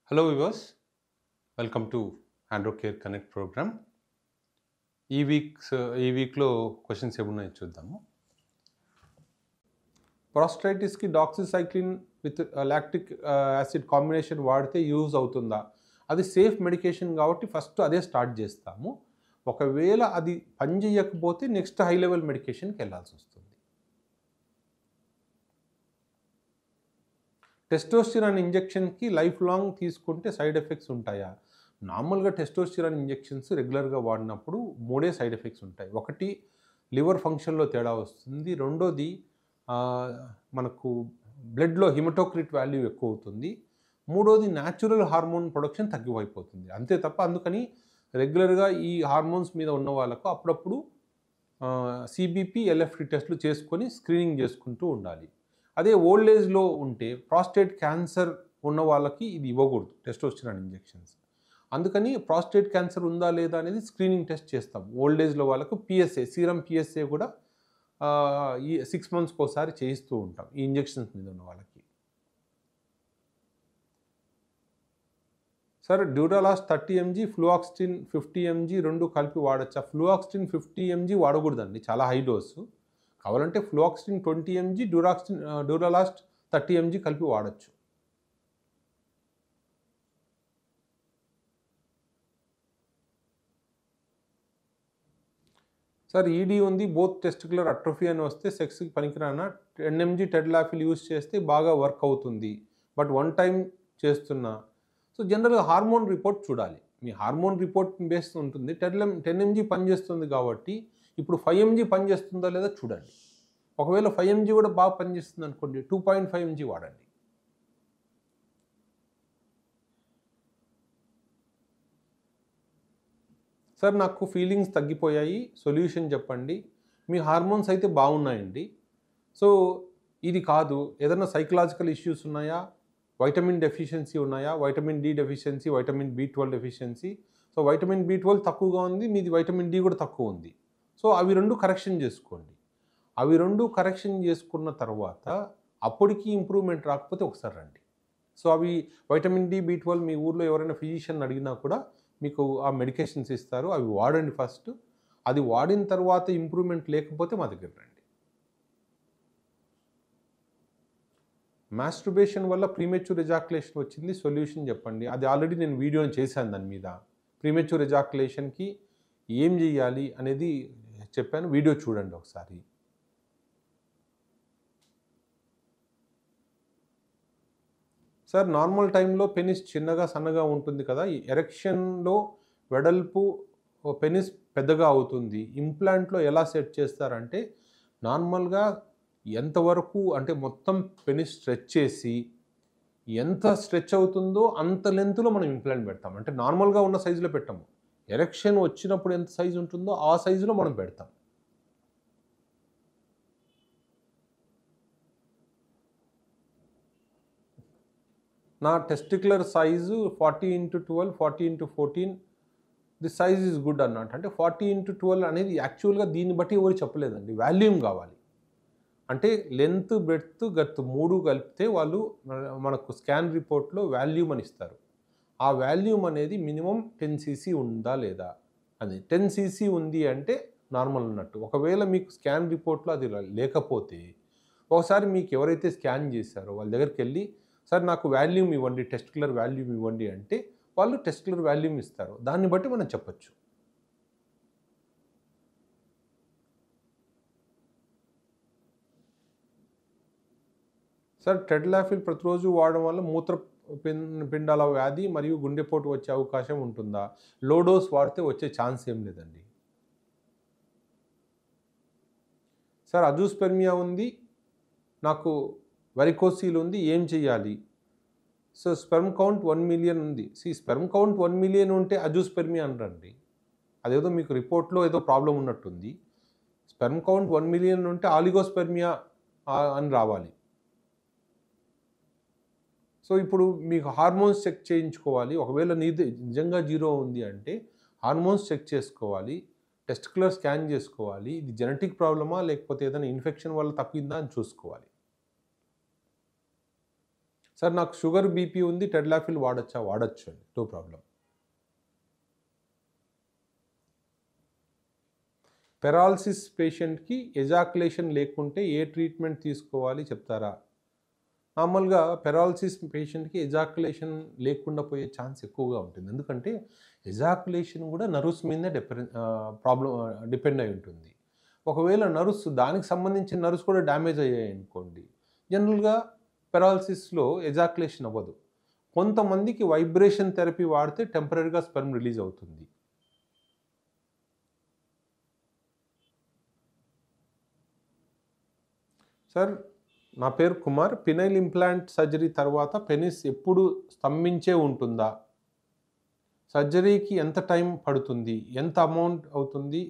Hello viewers, welcome to AndroCare Connect program. ఈ వీక్లో questions ఏమున్నాయో చూద్దాము. ప్రాస్టైటిస్కి doxycycline with lactic acid combination వాడితే యూజ్ అవుతుందా? అది సేఫ్ మెడికేషన్ కాబట్టి ఫస్ట్ అదే స్టార్ట్ చేస్తాము. ఒకవేళ అది పనిచేయకపోతే నెక్స్ట్ హై లెవెల్ మెడికేషన్కి వెళ్ళాల్సి వస్తుంది. టెస్టోస్టిరాన్ ఇంజెక్షన్కి లైఫ్ లాంగ్ తీసుకుంటే సైడ్ ఎఫెక్ట్స్ ఉంటాయా? నార్మల్గా టెస్టోస్టిరాన్ ఇంజెక్షన్స్ రెగ్యులర్గా వాడినప్పుడు 3 సైడ్ ఎఫెక్ట్స్ ఉంటాయి. ఒకటి లివర్ ఫంక్షన్లో తేడా వస్తుంది. రెండోది మనకు బ్లడ్లో హిమటోక్రిట్ వాల్యూ ఎక్కువ అవుతుంది. మూడోది న్యాచురల్ హార్మోన్ ప్రొడక్షన్ తగ్గిపోతుంది. అంతే తప్ప అందుకని రెగ్యులర్గా ఈ హార్మోన్స్ మీద ఉన్న వాళ్ళకు అప్పుడప్పుడు సిబిపి ఎల్ఎఫ్టి టెస్టులు చేసుకొని స్క్రీనింగ్ చేసుకుంటూ ఉండాలి. అదే ఓల్డ్ ఏజ్లో ఉంటే ప్రాస్టేట్ క్యాన్సర్ ఉన్న వాళ్ళకి ఇది ఇవ్వకూడదు టెస్టోస్టిరాన్ ఇంజెక్షన్స్. అందుకని ప్రాస్టేట్ క్యాన్సర్ ఉందా లేదా అనేది స్క్రీనింగ్ టెస్ట్ చేస్తాం. ఓల్డ్ ఏజ్లో వాళ్ళకు పిఎస్ఏ సీరం పిఎస్ఏ కూడా ఈ 6 monthsకి ఒకసారి చేయిస్తూ ఉంటాం ఈ ఇంజెక్షన్స్ మీద ఉన్న వాళ్ళకి. సార్ డ్యూరాలాస్ట్ 30 mg ఫ్లూఆక్సిటిన్ 50 mg రెండు కలిపి వాడచ్చా? ఫ్లూఆక్సిటిన్ 50 mg వాడకూడదండి, చాలా హై డోసు. కావాలంటే ఫ్లూఆక్సిటిన్ 20 mg డ్యూరాలాస్ట్ 30 mg కలిపి వాడచ్చు. సార్ ఈడీ ఉంది, బోత్ టెస్టికులర్ అట్రోఫీ అని వస్తే సెక్స్కి పనికిరానా? 10 mg టెడ్లాఫిల్ యూస్ చేస్తే బాగా వర్క్ అవుతుంది, బట్ 1 time చేస్తున్నా. సో జనరల్గా హార్మోన్ రిపోర్ట్ చూడాలి. మీ హార్మోన్ రిపోర్ట్ బేస్ ఉంటుంది. 10 mg పనిచేస్తుంది కాబట్టి ఇప్పుడు 5 mg పనిచేస్తుందా లేదా చూడండి. ఒకవేళ 5 mg కూడా బాగా పనిచేస్తుంది అనుకోండి, 2.5 mg వాడండి. సార్ నాకు ఫీలింగ్స్ తగ్గిపోయాయి, సొల్యూషన్ చెప్పండి. మీ హార్మోన్స్ అయితే బాగున్నాయండి. సో ఇది కాదు, ఏదైనా సైకలాజికల్ ఇష్యూస్ ఉన్నాయా, వైటమిన్ డెఫిషియన్సీ ఉన్నాయా, vitamin D deficiency, vitamin B12 deficiency. So vitamin B12 తక్కువగా ఉంది, మీది వైటమిన్ డి కూడా తక్కువ ఉంది. సో అవి రెండు కరెక్షన్ చేసుకోండి. అవి రెండు కరెక్షన్ చేసుకున్న తర్వాత అప్పటికి ఇంప్రూవ్మెంట్ రాకపోతే ఒకసారి రండి. సో అవి వైటమిన్ డి B12 మీ ఊర్లో ఎవరైనా ఫిజిషియన్ అడిగినా కూడా మీకు ఆ మెడికేషన్స్ ఇస్తారు, అవి వాడండి ఫస్ట్. అది వాడిన తర్వాత ఇంప్రూవ్మెంట్ లేకపోతే మా దగ్గర రండి. మాస్టర్బేషన్ వల్ల ప్రీమెచ్యూర్ ఎజాకులేషన్ వచ్చింది, సొల్యూషన్ చెప్పండి. అది ఆల్రెడీ నేను వీడియోని చేశాను దాని మీద. ప్రీమెచ్యూర్ ఎజాకులేషన్కి ఏం చేయాలి అనేది చెప్పాను, వీడియో చూడండి ఒకసారి. సార్ నార్మల్ టైంలో పెనిస్ చిన్నగా సన్నగా ఉంటుంది కదా, ఈ ఎరెక్షన్లో వెడల్పు పెనిస్ పెద్దగా అవుతుంది, ఇంప్లాంట్లో ఎలా సెట్ చేస్తారంటే నార్మల్గా ఎంతవరకు అంటే మొత్తం పెనిస్ స్ట్రెచ్ చేసి ఎంత స్ట్రెచ్ అవుతుందో అంత లెంత్లో మనం ఇంప్లాంట్ పెడతాం. అంటే నార్మల్గా ఉన్న సైజులో పెట్టాము, ఎరెక్షన్ వచ్చినప్పుడు ఎంత సైజు ఉంటుందో ఆ సైజులో మనం పెడతాం. నా testicular size 40x12 40x14, the size is good అన్నట్టు. అంటే 40x12 అనేది యాక్చువల్గా దీన్ని బట్టి ఎవరు చెప్పలేదండి, వాల్యూమ్ కావాలి. అంటే లెంత్ బ్రెడ్త్ గత్ 3 కలిపితే వాళ్ళు మనకు స్కాన్ రిపోర్ట్లో వాల్యూమ్ అని ఇస్తారు. ఆ వాల్యూమ్ అనేది మినిమం 10 cc ఉందా లేదా అది. 10 cc ఉంది అంటే నార్మల్ అన్నట్టు. ఒకవేళ మీకు స్కాన్ రిపోర్ట్లో అది లేకపోతే ఒకసారి మీకు ఎవరైతే స్కాన్ చేశారో వాళ్ళ దగ్గరికి వెళ్ళి, సార్ నాకు వాల్యూమ్ ఇవ్వండి, టెస్టిక్యులర్ వాల్యూమ్ ఇవ్వండి అంటే వాళ్ళు టెస్టిక్యులర్ వాల్యూమ్ ఇస్తారు. దాన్ని బట్టి మనం చెప్పచ్చు. సార్ టెడ్లాఫిల్ ప్రతిరోజు వాడడం వల్ల మూత్రపిండాల వ్యాధి మరియు గుండెపోటు వచ్చే అవకాశం ఉంటుందా? లో డోస్ వాడితే వచ్చే ఛాన్స్ ఏం లేదండి. సార్ అజూస్పెర్మియా ఉంది, నాకు వెరికోసీల్ ఉంది, ఏం చేయాలి? సో స్పెర్మ్ కౌంట్ 1 million ఉంది. స్పెర్మ్ కౌంట్ 1 million ఉంటే అజూస్పెర్మియా అనరండి, అదేదో మీకు రిపోర్ట్లో ఏదో ప్రాబ్లం ఉన్నట్టుంది. స్పెర్మ్ కౌంట్ 1 million ఉంటే ఆలిగోస్పెర్మియా అని రావాలి. సో ఇప్పుడు మీకు హార్మోన్స్ చెక్ చేయించుకోవాలి. ఒకవేళ నిజంగా 0 ఉంది అంటే హార్మోన్స్ చెక్ చేసుకోవాలి, టెస్టిక్యులర్ స్కాన్ చేసుకోవాలి. ఇది జెనెటిక్ ప్రాబ్లమా లేకపోతే ఏదైనా ఇన్ఫెక్షన్ వల్ల తగ్గిందా అని చూసుకోవాలి. సార్ నాకు షుగర్, బీపీ ఉంది, టెడ్లాఫిల్ వాడొచ్చా? వాడొచ్చు అండి. No problem. పెరాలసిస్ పేషెంట్‌కి ఎజాక్యులేషన్ లేకుంటే ఏ ట్రీట్మెంట్ తీసుకోవాలి చెప్తారా? నార్మల్‌గా పెరాలసిస్ పేషెంట్‌కి ఎజాక్యులేషన్ లేకుండా పోయే ఛాన్స్ ఎక్కువగా ఉంటుంది. ఎందుకంటే ఎజాక్యులేషన్ కూడా నర్వ్స్ మీదనే డిపెండ్ అయి ఉంటుంది. ఒకవేళ నర్వ్స్ దానికి సంబంధించిన నర్వ్స్ కూడా డ్యామేజ్ అయ్యాయనుకోండి, జనరల్‌గా పెరాలసిస్‌లో ఎజాక్యులేషన్ అవ్వదు. కొంతమందికి వైబ్రేషన్ థెరపీ వాడితే టెంపరరీగా స్పెర్మ్ రిలీజ్ అవుతుంది. సార్ నా పేరు కుమార్. పినైల్ ఇంప్లాంట్ సర్జరీ తర్వాత పెనిస్ ఎప్పుడు స్తంభించే ఉంటుందా? సర్జరీకి ఎంత టైం పడుతుంది? ఎంత అమౌంట్ అవుతుంది?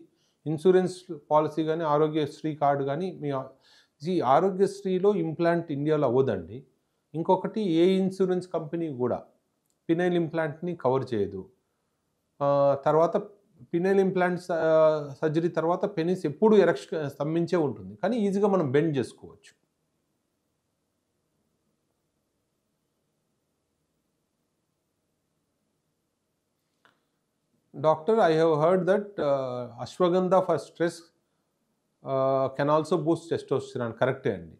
ఇన్సూరెన్స్ పాలిసీ గానీ, ఆరోగ్యశ్రీ కార్డ్ గానీ ఆరోగ్యశ్రీలో ఇంప్లాంట్ ఇండియాలో అవ్వదండి. ఇంకొకటి ఏ ఇన్సూరెన్స్ కంపెనీ గూడా పినైల్ ఇంప్లాంట్‌ని కవర్ చేయదు. తర్వాత పినైల్ ఇంప్లాంట్ సర్జరీ తర్వాత పెనిస్ ఎప్పుడు స్తంభించే ఉంటుంది. కానీ ఈజీగా మనం బెండ్ జేసుకోవచ్చు. Doctor, I have heard that ashwagandha for stress can also Boost testosterone. కరెక్టే అండి.